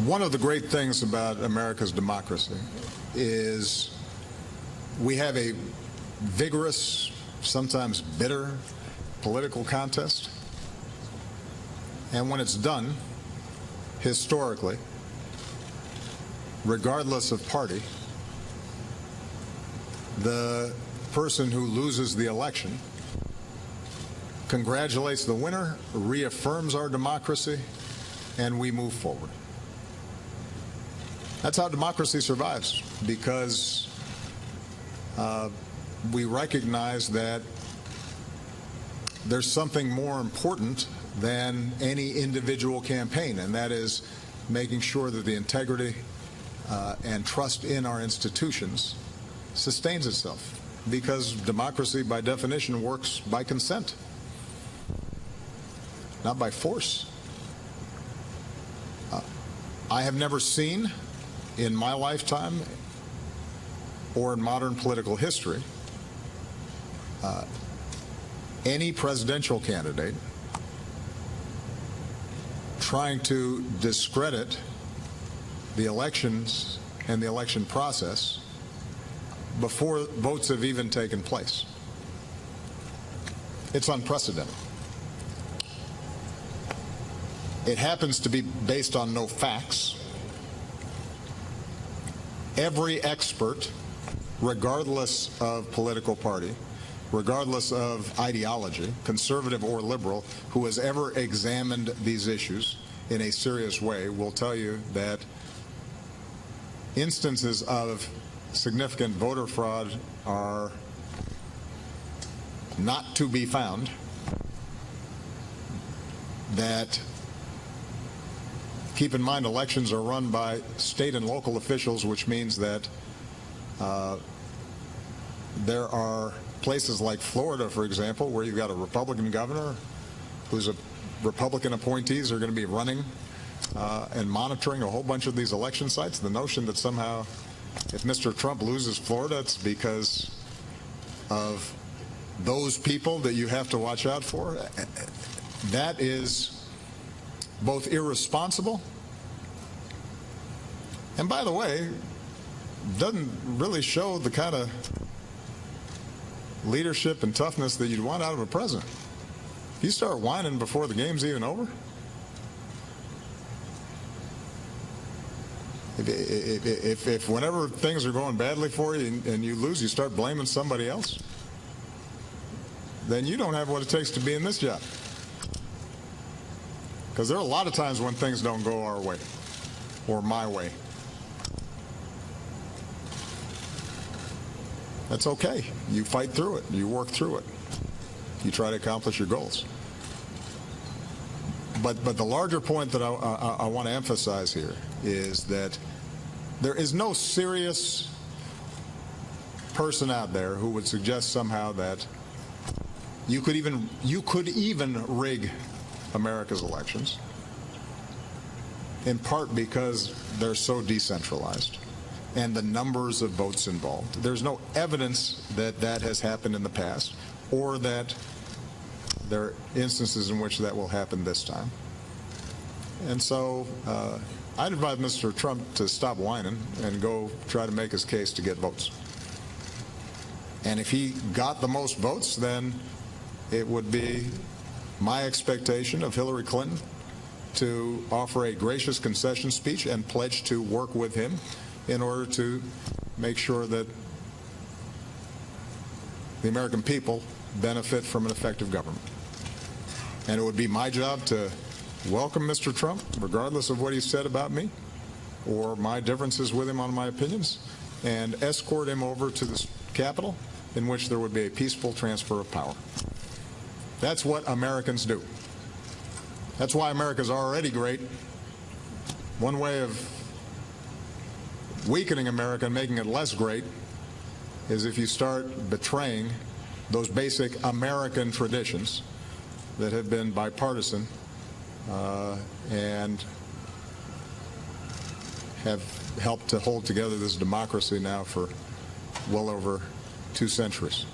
One of the great things about America's democracy is we have a vigorous, sometimes bitter, political contest. And when it's done, historically, regardless of party, the person who loses the election congratulates the winner, reaffirms our democracy, and we move forward. That's how democracy survives, because we recognize that there's something more important than any individual campaign, and that is making sure that the integrity and trust in our institutions sustains itself, because democracy by definition works by consent, not by force. I have never seen in my lifetime or in modern political history any presidential candidate trying to discredit the elections and the election process before votes have even taken place. It's unprecedented. It happens to be based on no facts. Every expert, regardless of political party, regardless of ideology, conservative or liberal, who has ever examined these issues in a serious way will tell you that instances of significant voter fraud are not to be found, that, keep in mind, elections are run by state and local officials, which means that there are places like Florida, for example, where you've got a Republican governor who's a Republican appointees are going to be running and monitoring a whole bunch of these election sites. The notion that somehow if Mr. Trump loses Florida, it's because of those people that you have to watch out for, that is both irresponsible and, by the way, doesn't really show the kind of leadership and toughness that you'd want out of a president. If you start whining before the game's even over, if whenever things are going badly for you and you lose, you start blaming somebody else, then you don't have what it takes to be in this job. Because there are a lot of times when things don't go our way or my way. That's okay. You fight through it. You work through it. You try to accomplish your goals. But the larger point that I want to emphasize here is that there is no serious person out there who would suggest somehow that you could even rig America's elections, in part because they're so decentralized and the numbers of votes involved. There's no evidence that that has happened in the past or that there are instances in which that will happen this time. And so I'd advise Mr. Trump to stop whining and go try to make his case to get votes. And if he got the most votes, then it would be my expectation of Hillary Clinton to offer a gracious concession speech and pledge to work with him in order to make sure that the American people benefit from an effective government. And it would be my job to welcome Mr. Trump, regardless of what he said about me or my differences with him on my opinions, and escort him over to the Capitol, in which there would be a peaceful transfer of power. That's what Americans do. That's why America's already great. One way of weakening America and making it less great is if you start betraying those basic American traditions that have been bipartisan and have helped to hold together this democracy now for well over 2 centuries.